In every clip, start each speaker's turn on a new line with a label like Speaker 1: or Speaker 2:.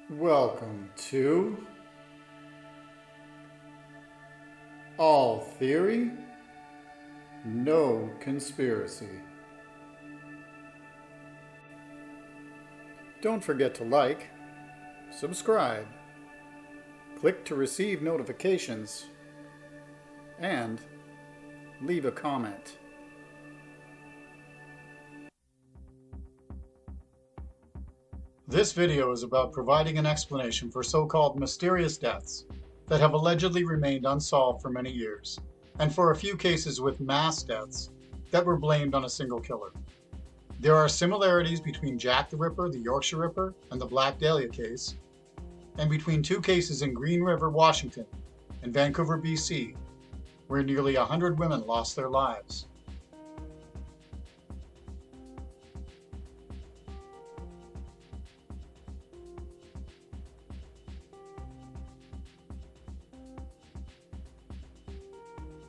Speaker 1: Welcome to All Theory, No Conspiracy. Don't forget to like, subscribe, click to receive notifications, and leave a comment. This video is about providing an explanation for so-called mysterious deaths that have allegedly remained unsolved for many years, and for a few cases with mass deaths that were blamed on a single killer. There are similarities between Jack the Ripper, the Yorkshire Ripper, and the Black Dahlia case, and between two cases in Green River, Washington, and Vancouver, BC, where nearly 100 women lost their lives.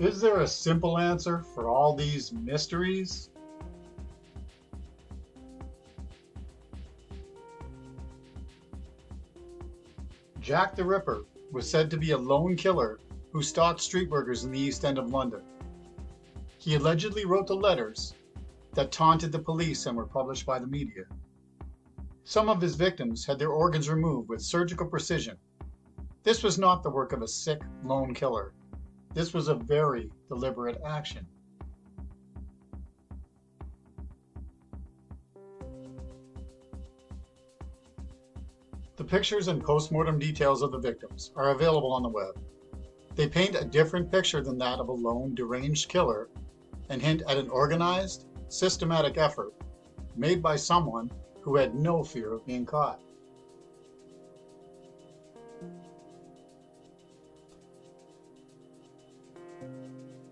Speaker 1: Is there a simple answer for all these mysteries? Jack the Ripper was said to be a lone killer who stalked street workers in the East End of London. He allegedly wrote the letters that taunted the police and were published by the media. Some of his victims had their organs removed with surgical precision. This was not the work of a sick lone killer. This was a very deliberate action. The pictures and post-mortem details of the victims are available on the web. They paint a different picture than that of a lone, deranged killer and hint at an organized, systematic effort made by someone who had no fear of being caught.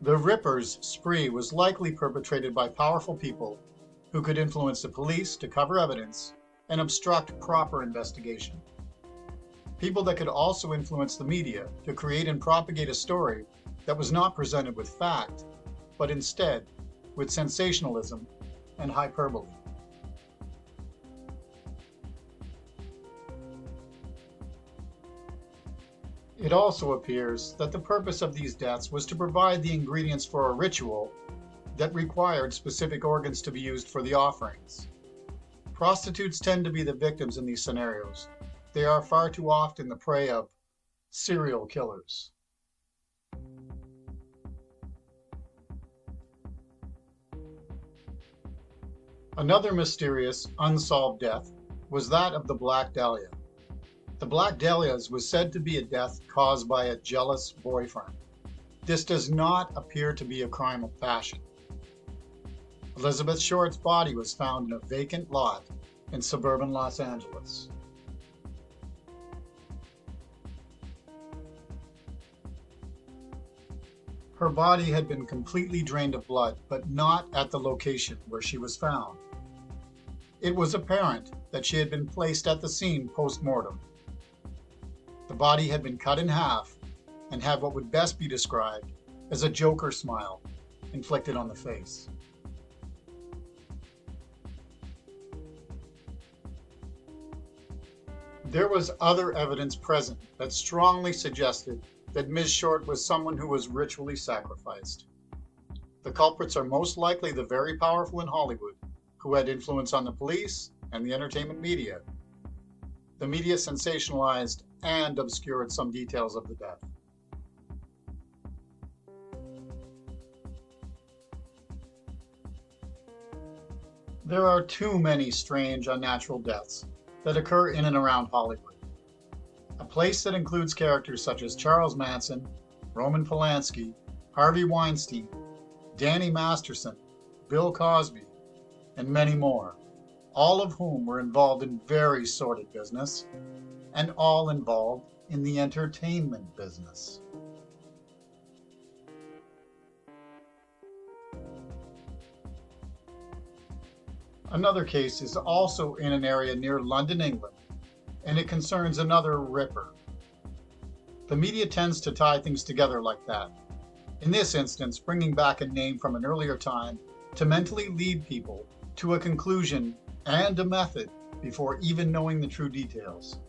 Speaker 1: The Ripper's spree was likely perpetrated by powerful people who could influence the police to cover evidence and obstruct proper investigation. People that could also influence the media to create and propagate a story that was not presented with fact, but instead with sensationalism and hyperbole. It also appears that the purpose of these deaths was to provide the ingredients for a ritual that required specific organs to be used for the offerings. Prostitutes tend to be the victims in these scenarios. They are far too often the prey of serial killers. Another mysterious, unsolved death was that of the Black Dahlia. The Black Dahlia's was said to be a death caused by a jealous boyfriend. This does not appear to be a crime of passion. Elizabeth Short's body was found in a vacant lot in suburban Los Angeles. Her body had been completely drained of blood, but not at the location where she was found. It was apparent that she had been placed at the scene post-mortem. The body had been cut in half and had what would best be described as a Joker smile inflicted on the face. There was other evidence present that strongly suggested that Ms. Short was someone who was ritually sacrificed. The culprits are most likely the very powerful in Hollywood who had influence on the police and the entertainment media. The media sensationalized and obscured some details of the death. There are too many strange, unnatural deaths that occur in and around Hollywood. A place that includes characters such as Charles Manson, Roman Polanski, Harvey Weinstein, Danny Masterson, Bill Cosby, and many more, all of whom were involved in very sordid business, and all involved in the entertainment business. Another case is also in an area near London, England, and it concerns another Ripper. The media tends to tie things together like that. In this instance, bringing back a name from an earlier time to mentally lead people to a conclusion and a method before even knowing the true details.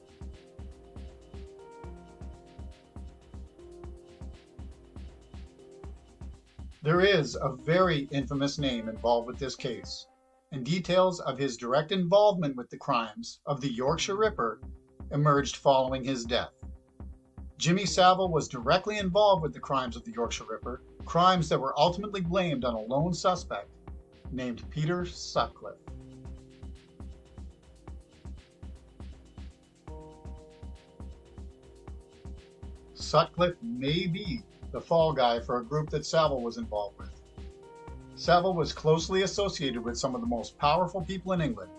Speaker 1: There is a very infamous name involved with this case, and details of his direct involvement with the crimes of the Yorkshire Ripper emerged following his death. Jimmy Savile was directly involved with the crimes of the Yorkshire Ripper, crimes that were ultimately blamed on a lone suspect named Peter Sutcliffe. Sutcliffe may be the fall guy for a group that Savile was involved with. Savile was closely associated with some of the most powerful people in England,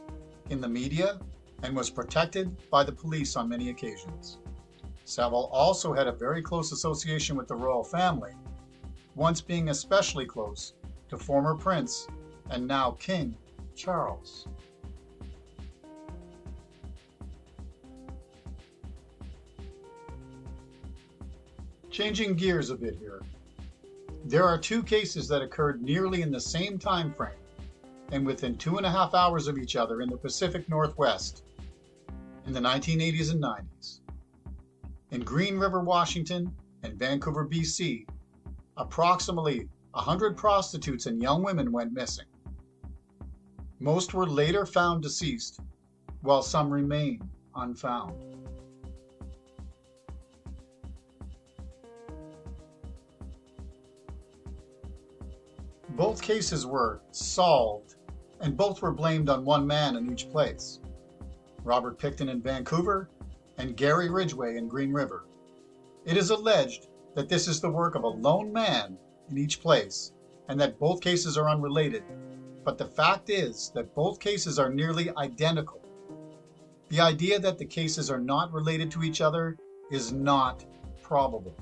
Speaker 1: in the media, and was protected by the police on many occasions. Savile also had a very close association with the royal family, once being especially close to former Prince and now King Charles. Changing gears a bit here, there are two cases that occurred nearly in the same time frame and within 2.5 hours of each other in the Pacific Northwest in the 1980s and 90s. In Green River, Washington, and Vancouver, BC, approximately 100 prostitutes and young women went missing. Most were later found deceased, while some remain unfound. Both cases were solved, and both were blamed on one man in each place: Robert Pickton in Vancouver and Gary Ridgway in Green River. It is alleged that this is the work of a lone man in each place, and that both cases are unrelated, but the fact is that both cases are nearly identical. The idea that the cases are not related to each other is not probable.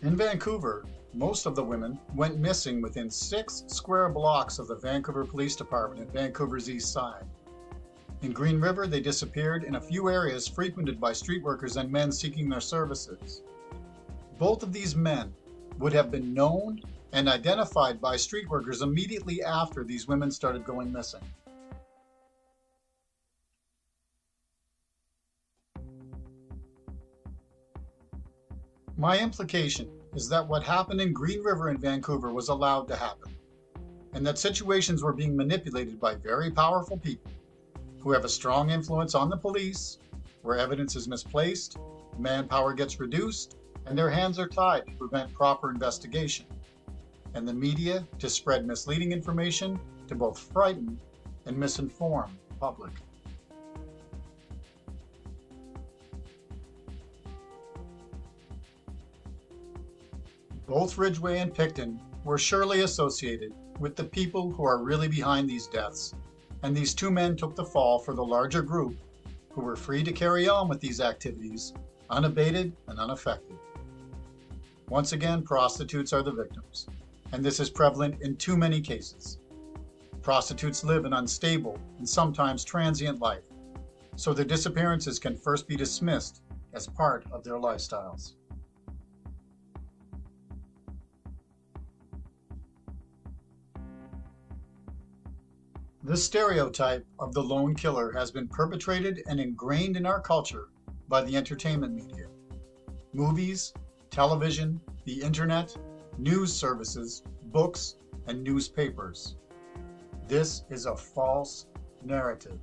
Speaker 1: In Vancouver, most of the women went missing within 6 square blocks of the Vancouver Police Department at Vancouver's east side. In Green River, they disappeared in a few areas frequented by street workers and men seeking their services. Both of these men would have been known and identified by street workers immediately after these women started going missing. My implication is that what happened in Green River and Vancouver was allowed to happen, and that situations were being manipulated by very powerful people who have a strong influence on the police, where evidence is misplaced, manpower gets reduced, and their hands are tied to prevent proper investigation, and the media to spread misleading information to both frighten and misinform the public. Both Ridgway and Pickton were surely associated with the people who are really behind these deaths, and these two men took the fall for the larger group who were free to carry on with these activities unabated and unaffected. Once again, prostitutes are the victims, and this is prevalent in too many cases. Prostitutes live an unstable and sometimes transient life, so their disappearances can first be dismissed as part of their lifestyles. This stereotype of the lone killer has been perpetrated and ingrained in our culture by the entertainment media. Movies, television, the internet, news services, books, and newspapers. This is a false narrative.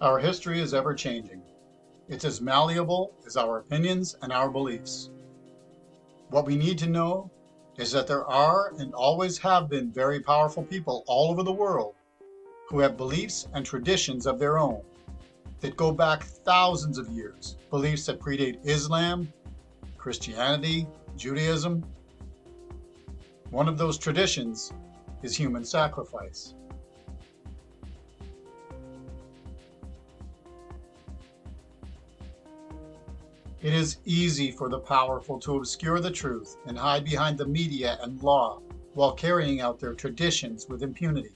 Speaker 1: Our history is ever changing. It's as malleable as our opinions and our beliefs. What we need to know is that there are and always have been very powerful people all over the world who have beliefs and traditions of their own that go back thousands of years, beliefs that predate Islam, Christianity, Judaism. One of those traditions is human sacrifice. It is easy for the powerful to obscure the truth and hide behind the media and law while carrying out their traditions with impunity.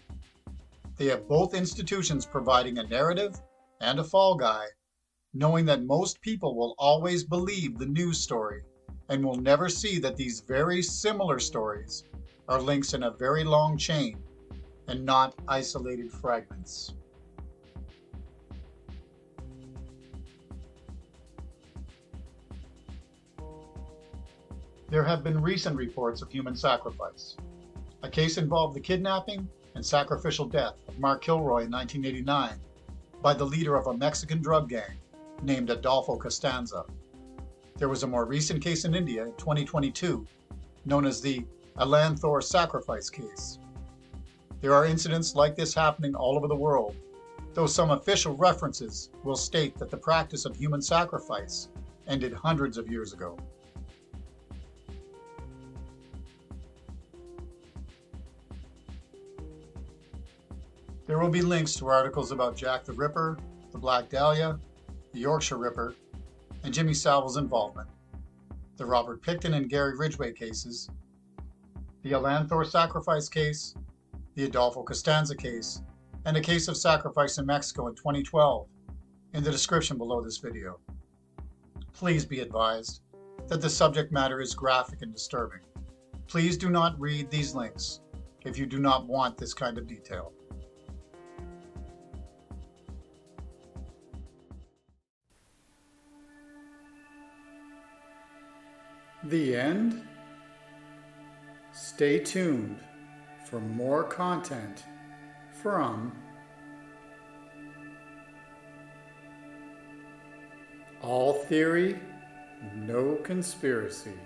Speaker 1: They have both institutions providing a narrative and a fall guy, knowing that most people will always believe the news story and will never see that these very similar stories are links in a very long chain and not isolated fragments. There have been recent reports of human sacrifice. A case involved the kidnapping and sacrificial death of Mark Kilroy in 1989 by the leader of a Mexican drug gang named Adolfo Costanzo. There was a more recent case in India in 2022 known as the Alanthor sacrifice case. There are incidents like this happening all over the world, though some official references will state that the practice of human sacrifice ended hundreds of years ago. There will be links to articles about Jack the Ripper, the Black Dahlia, the Yorkshire Ripper, and Jimmy Savile's involvement, the Robert Pickton and Gary Ridgway cases, the Alanthor sacrifice case, the Adolfo Costanzo case, and a case of sacrifice in Mexico in 2012 in the description below this video. Please be advised that the subject matter is graphic and disturbing. Please do not read these links if you do not want this kind of detail. The end? Stay tuned for more content from All Theory, No Conspiracy.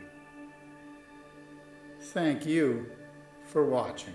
Speaker 1: Thank you for watching.